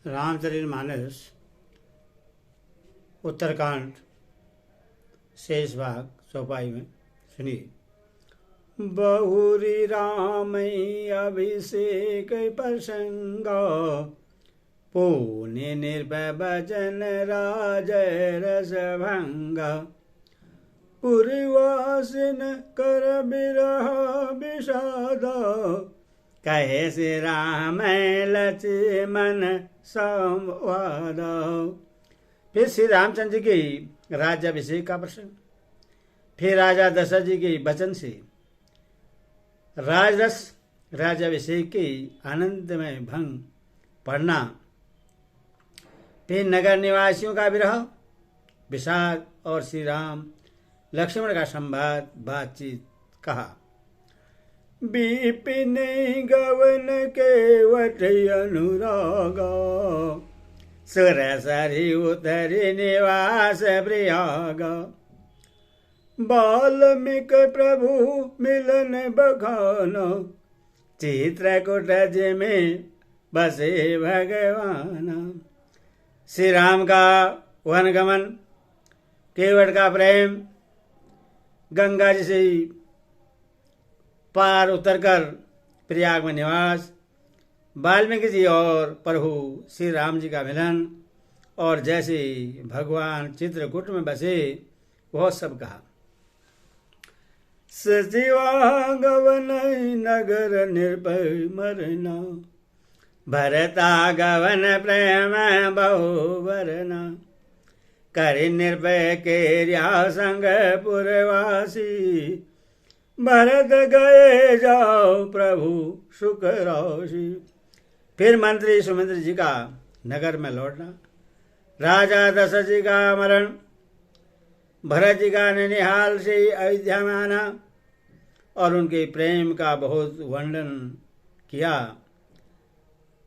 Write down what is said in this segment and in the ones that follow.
रामचरितमानस उत्तरकांड शेष भाग चौपाई में सुनिए। बहुरी राम अभिषेक प्रसंग, पुण्य निर्भय भजन राज रस भंग। पुरवासिन कर बिरह विषाद, कहे श्री राम लक्ष्मण संवाद। फिर श्री रामचंद्र जी की राज्याभिषेक का प्रसंग। फिर राजा दशरथ जी के वचन से राजरस राज्याभिषेक के आनंद में भंग पड़ना। फिर नगर निवासियों का विरह विषाद और श्री राम लक्ष्मण का संवाद बातचीत कहा। विपिन गवन केवट अनुराग, सुरसरि उतरि निवास प्रयाग। बाल्मीक प्रभु मिलन बखान, चित्रकूट में बसे भगवान। श्री राम का वनगमन, केवट का प्रेम, गंगा जी से पार उतरकर प्रयाग में निवास, वाल्मीकि जी और प्रभु श्री राम जी का मिलन, और जैसे भगवान चित्रकूट में बसे वह सब कहा। सचिवागवन नगर निर्भय मरना, भरतागवन प्रेम बहु वरना। कर निर्भय के संग पुरवासी, भरत गए जाओ प्रभु सुख राशि। फिर मंत्री सुमित्र जी का नगर में लौटना, राजा दशरथ जी का मरण, भरत जी का ननिहाल से अयोध्या में आना और उनके प्रेम का बहुत वर्णन किया।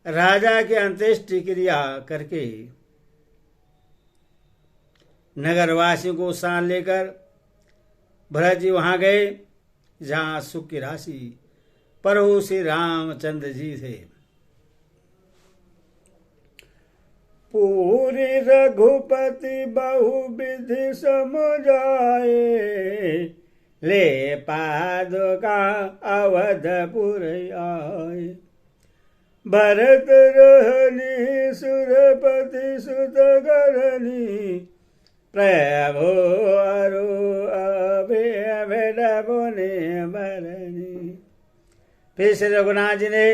राजा की अंत्येष्टि क्रिया करके नगरवासियों को साथ लेकर भरत जी वहां गए जहां सुख की राशि प्रभु श्री रामचंद्र जी थे। पूरी रघुपति बहुविधि समझाए, ले पादुका अवधपुर आए। भरत रहनी सुरपति सुत करनी, प्रभु अरु अभे भरनी। फिर श्री रघुनाथ जी ने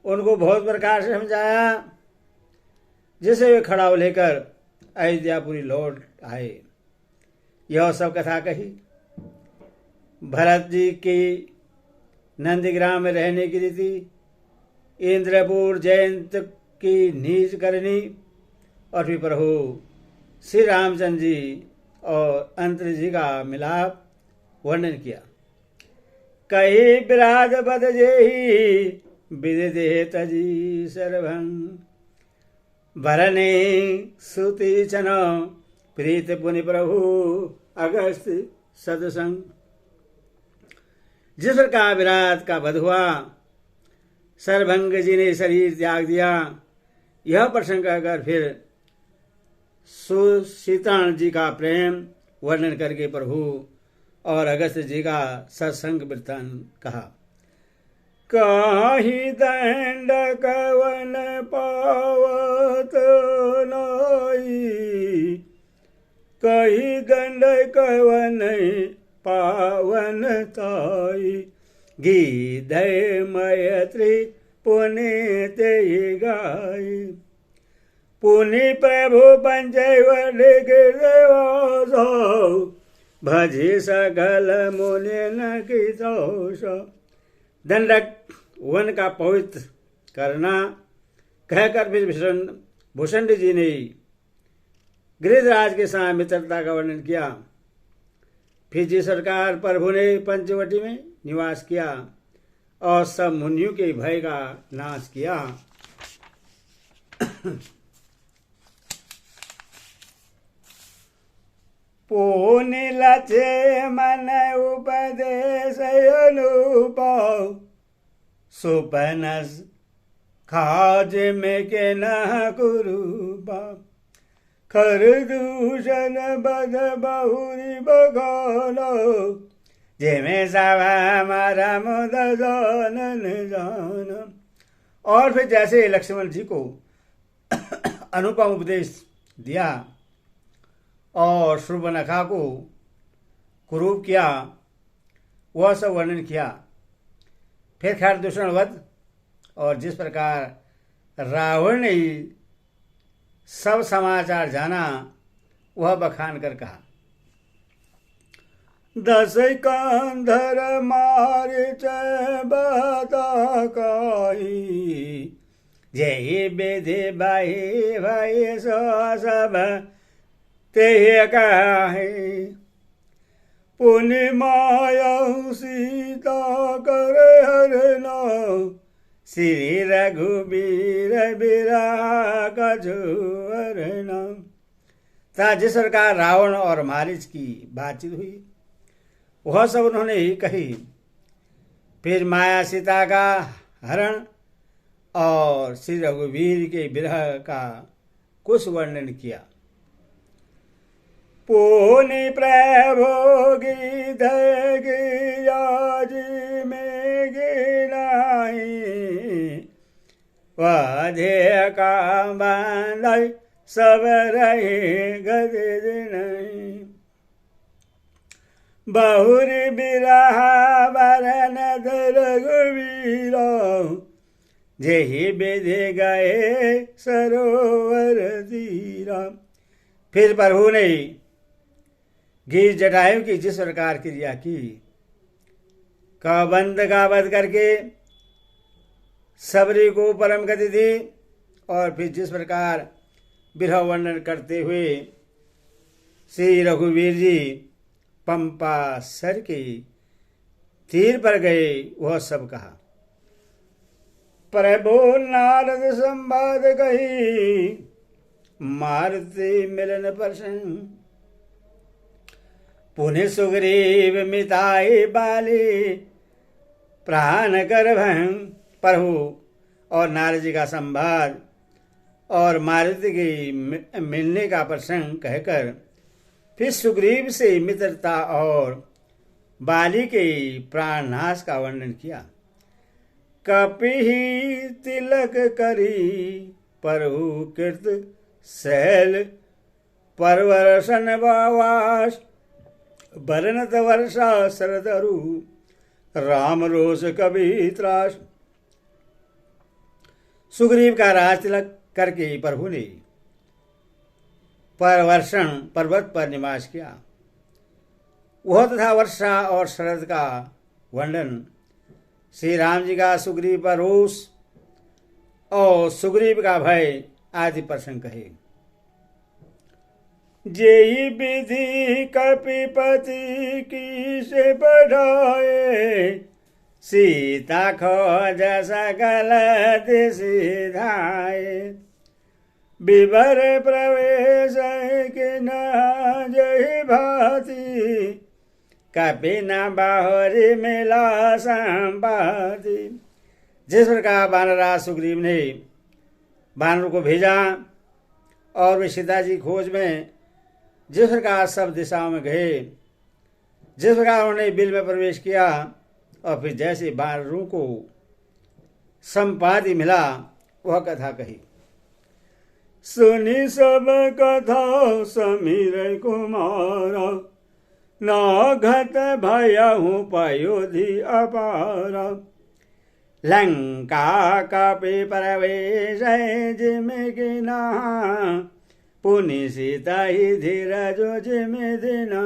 उनको बहुत प्रकार से समझाया, जिसे वे खड़ाव लेकर अयोध्यापुरी लौट आए। यह सब कथा कही। भरत जी की नंदीग्राम में रहने की रीति, इंद्रपुर जयंत की नीच करनी, और फिर प्रभु श्री रामचंद्र जी और अंतर जी का मिलाप वर्णन किया। कही विराध बद जेहि, विदिते तजी सर्वं। भरने सुति चन, प्रीत पुनि प्रभु अगस्त सदसंग। जिस प्रकार विराट का वध हुआ, सरभंग जी ने शरीर त्याग दिया, यह प्रसंग कहकर फिर सुशीतन जी का प्रेम वर्णन करके प्रभु और अगस्त जी का सत्संग वृत्तांत कहा। कहीं दंड कवन पावत नाई, कहीं दंड कवन पावन ताई। गीत मैत्री पुनि ते गाई, पुनि प्रभु पंचवट गिरवास। भजी सकल मुनि न की दोष। दंडक वन का पवित्र करना कहकर फिर भूषण जी ने गिरिधराज के साथ मित्रता का वर्णन किया। फिर जिस सरकार प्रभु ने पंचवटी में निवास किया और सब मुनियों के भय का नाश किया। पुनि लचे मन उपदेश अनुप, सुपन खाज में के न कुरूपा खर दूषण बद बहुरी बगालो जेमे सावा मारा मुद जानन जान। और फिर जैसे लक्ष्मण जी को अनुपम उपदेश दिया और शूर्पणखा को कुरूप किया, वह सब वर्णन किया। फिर खैर दूषणवध और जिस प्रकार रावण ने सब समाचार जाना वह बखान कर कहा। 10 कंधर मारे बता काई जय बेदे बाहे भाई सो सब ते काहे पुण्य माया सीता कर हरना श्री रघुबीर बिरा का जोरना। जिस प्रकार रावण और मारीच की बातचीत हुई वह सब उन्होंने ही कही। फिर माया सीता का हरण और श्री रघुवीर के विरह का कुछ वर्णन किया। पुनि प्रभोगी धगी में गिनाई वाधे का बांध सब रहे गदे नहीं बहुरी बिरहा बरन रघुवीरा जेहि बेधे गए सरोवर तीरा। फिर प्रभु ने घी जटायु की जिस प्रकार क्रिया की कबंध का वध करके सबरी को परम गति दी और फिर जिस प्रकार विरह वर्णन करते हुए श्री रघुवीर जी पंपा सर के तीर पर गए वह सब कहा। प्रभु नारद संवाद कही मारुति मिलन प्रसन्न पुण्य सुग्रीव मिताई बाली प्राण गर्भं। प्रभु और नारद जी का संवाद और मारुति की मिलने का प्रसंग कहकर फिर सुग्रीव से मित्रता और बाली के प्राणनाश का वर्णन किया। कपि तिलक करी प्रभु कृत शैल परवर्षण वास बरनत वर्षा शरदरु राम रोष कभी त्रास। सुग्रीव का राज तिलक करके प्रभु ने परवर्षण पर्वत पर निवास किया। वह तथा वर्षा और शरद का वर्णन श्री राम जी का सुग्रीव पर रोष और सुग्रीव का भय आदि प्रसंग कहे। जेहि विधि कपिपति की से बढ़ाए सीता खोज सकल दिश धाये विवर प्रवेश के न जय भाती कपि न बाहरी मिला संपाति। जिस प्रकार वानरराज सुग्रीव ने वानर को भेजा और वे सीता जी खोज में जिस प्रकार सब दिशाओं में गए, जिस प्रकार उन्होंने बिल में प्रवेश किया और फिर जैसे वानरों को संपाति मिला वह कथा कही। सुनी सब कथा समीर कुमारा न घट भयहु पयोधि अपारा लंका कपि प्रवेश जिमि गिना पुनि सीता ही धीरज जिमि दिना।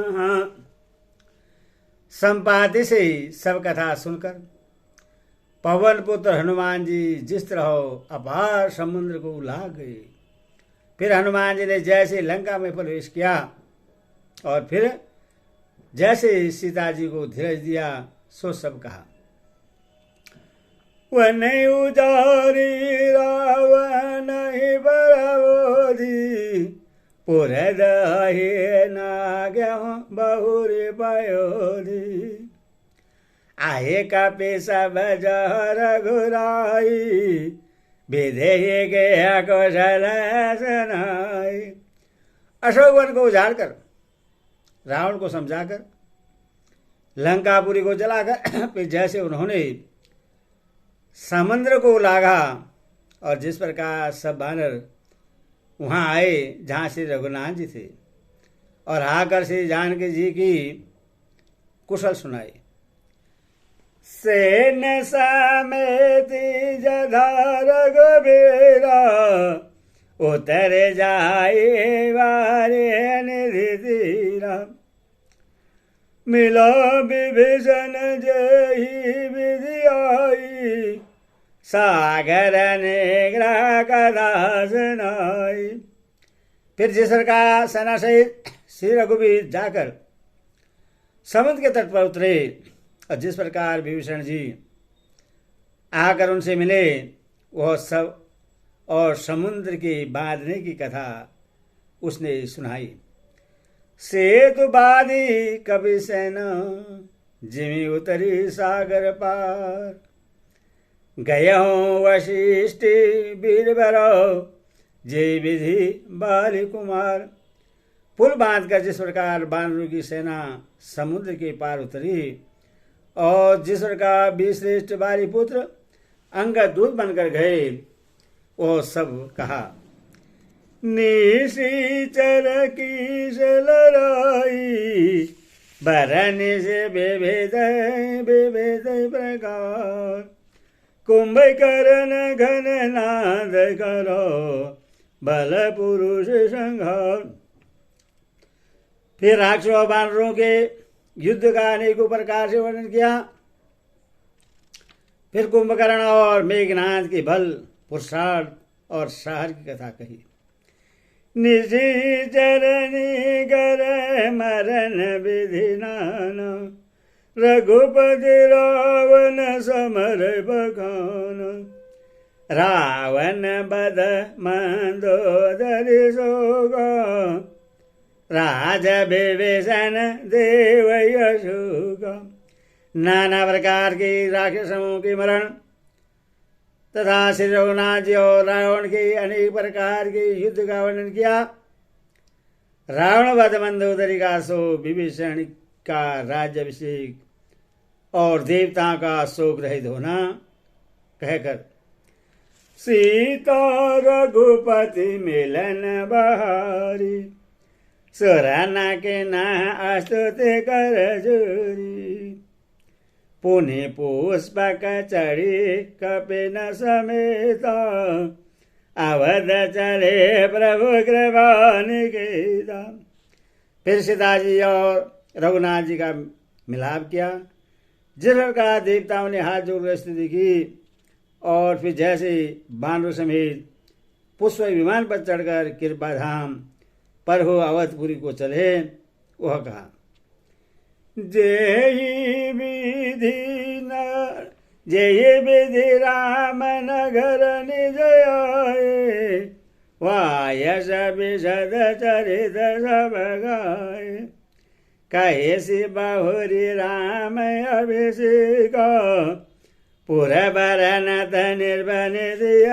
संपाति से सब कथा सुनकर पवन पुत्र हनुमान जी जिस तरह अपार समुद्र को लाग गए। फिर हनुमान जी ने जैसे लंका में प्रवेश किया और फिर जैसे सीता जी को धीरज दिया सो सब कहा। वन उजारी रावण बरवोधी पुर दहे नाग्य बहुरी पयोधी आहे कपि सब जहर घुराई विधेय गया कौशल सनाई। अशोक वन को उजाड़ कर, रावण को समझाकर, लंकापुरी को जलाकर फिर जैसे उन्होंने समुद्र को लागा और जिस प्रकार सब बानर वहां आए जहां श्री रघुनाथ जी थे और आकर श्री जानकी जी की कुशल सुनाई। सेन समेति जधा रघुबीरा उतर जाए वारे निधि तीरा। मिला विभीषण जही विधि आई सागर निग्रह कथा सुनाई। फिर जिसर का सेना सहित श्री रघुवीर जाकर समुद्र के तट पर उतरे और जिस प्रकार विभीषण जी आकर उनसे मिले वह सब और समुद्र के बांधने की कथा उसने सुनाई। सेतु बाधी कवि सेना जिमी उतरी सागर पार। गयो वशिष्ठ बीरबर जय विधि बाली कुमार। पुल बांधकर जिस प्रकार बानरों की सेना समुद्र के पार उतरी और जिस प्रकार विश्रेष्ठ बाली पुत्र अंगद दूत बनकर गए वो सब कहा। निशिचर की लड़ाई बरन से विविध विविध प्रकार। कुंभकर्ण घन नाद करो बल पुरुष संहार। फिर राक्षसों बानरों के युद्ध का अनेकों प्रकार से वर्णन किया। फिर कुंभकर्ण और मेघनाद के बल पुरुषार्थ और साहस की कथा कही। निजी चरणी गर मरण विधि नाना। रघुपति रावण समर बखान। रावण बध मंदोदरी सोगा। राज विभीषण देव यशोगा। नाना प्रकार के राक्षसों के मरण तथा श्री रघुनाथ जी और रावण के अनेक प्रकार के युद्ध का वर्णन किया। रावण वध मंदोदरी का शोक, विभीषण का राज्याभिषेक और देवताओं का शोक रहित होना कहकर सीता रघुपति मिलन बहारी। सुरना के ना अस्तुति कर जोरी। पुनि पुष्पक चढ़ी कपिन समेता। अवध चले प्रभु कृपा निकेता। फिर सीता जी और रघुनाथ जी का मिलाप किया। जिस प्रकार देवताओं ने हाथ जोड़कर स्तुति की और फिर जैसे बानरों समेत पुष्प विमान पर चढ़कर कृपा धाम पर हो अवधपुरी को चले वह कहा। जय विधि राम नगर निज आए। वायस विशद चरित सब गाए। कहे बहुरी राम अभिषेक। पुरबरनत निर्बन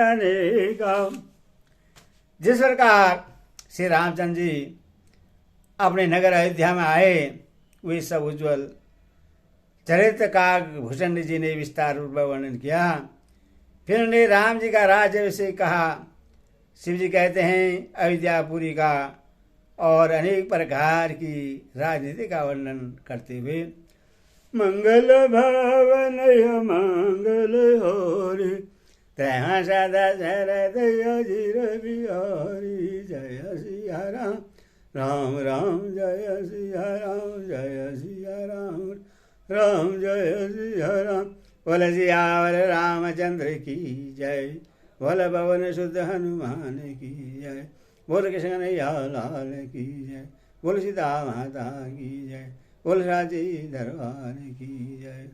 अनेका। जिस प्रकार श्री रामचंद्र जी अपने नगर अयोध्या में आए वे सब उज्ज्वल चरित्र का भूषण जी ने विस्तार रूप वर्णन किया। फिर उन्हें राम जी का राज्याभिषेक कहा। शिव जी कहते हैं अयोध्यापुरी का और अनेक प्रकार की राजनीति का वर्णन करते हुए मंगल भवन मंगल होरी। त्रय सदा शरद अजीर बिहारी। जय सिया राम राम राम जय सिया राम जय सिया राम राम जय सिया राम। बोल सियावर रामचंद्र की जय। बोल पवन सुत हनुमान की जय। बोल कृष्ण कन्हैया लाल की जय। बोल सीता माता की जय। बोल साची दरबार की जय।